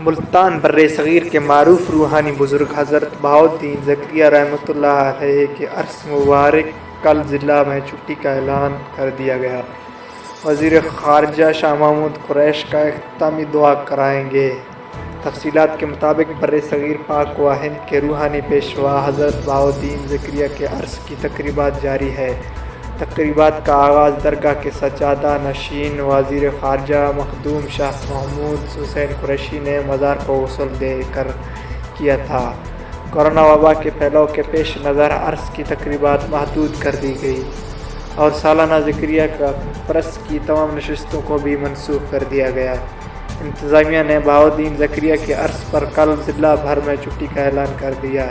ملتان بر صغیر کے معروف روحانی بزرگ حضرت بہاؤالدین زکریا رحمۃ اللہ علیہ کے عرس مبارک کل ضلع میں چھٹی کا اعلان کر دیا گیا۔ وزیر خارجہ شاہ محمود قریشی کا اختتامی دعا کرائیں گے۔ تفصیلات کے مطابق بر صغیر پاک و ہند کے روحانی پیشوا حضرت بہاؤالدین زکریا کے عرس کی تقریبات جاری ہے۔ تقریبات کا آغاز درگاہ کے سجادہ نشین وزیر خارجہ مخدوم شاہ محمود حسین قریشی نے مزار کو غسل دے کر کیا تھا۔ کورونا وبا کے پھیلاؤ کے پیش نظر عرس کی تقریبات محدود کر دی گئی اور سالانہ زکریا پرس کی تمام نشستوں کو بھی منسوخ کر دیا گیا۔ انتظامیہ نے بہاؤالدین زکریا کے عرس پر کل ضلع بھر میں چھٹی کا اعلان کر دیا۔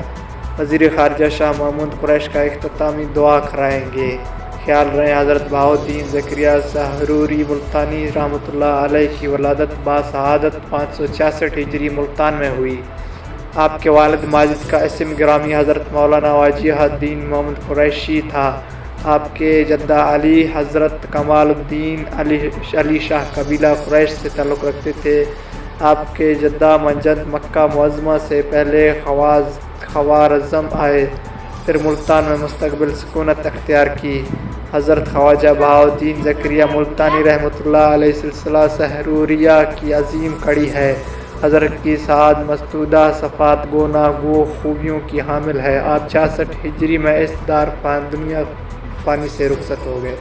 وزیر خارجہ شاہ محمود قریشی کا اختتامی دعا کرائیں گے۔ خیال رہے حضرت بہاؤالدین زکریا سحروری ملتانی رحمۃ اللہ علیہ کی ولادت باسعادت 566 ہجری ملتان میں ہوئی۔ آپ کے والد ماجد کا اسم گرامی حضرت مولانا وجیہ الدین محمد قریشی تھا۔ آپ کے جدہ علی حضرت کمال الدین علی شاہ قبیلہ قریش سے تعلق رکھتے تھے۔ آپ کے جدہ منجد مکہ معظمہ سے پہلے خوارزم آئے، پھر ملتان میں مستقبل سکونت اختیار کی۔ حضرت خواجہ بہاؤالدین زکریا ملتانی رحمۃ اللہ علیہ سلسلہ سحروریہ کی عظیم کڑی ہے۔ حضرت کی سعاد مستودہ صفات گو خوبیوں کی حامل ہے۔ آپ 66 ہجری میں اس دنیا فانی سے رخصت ہو گئے۔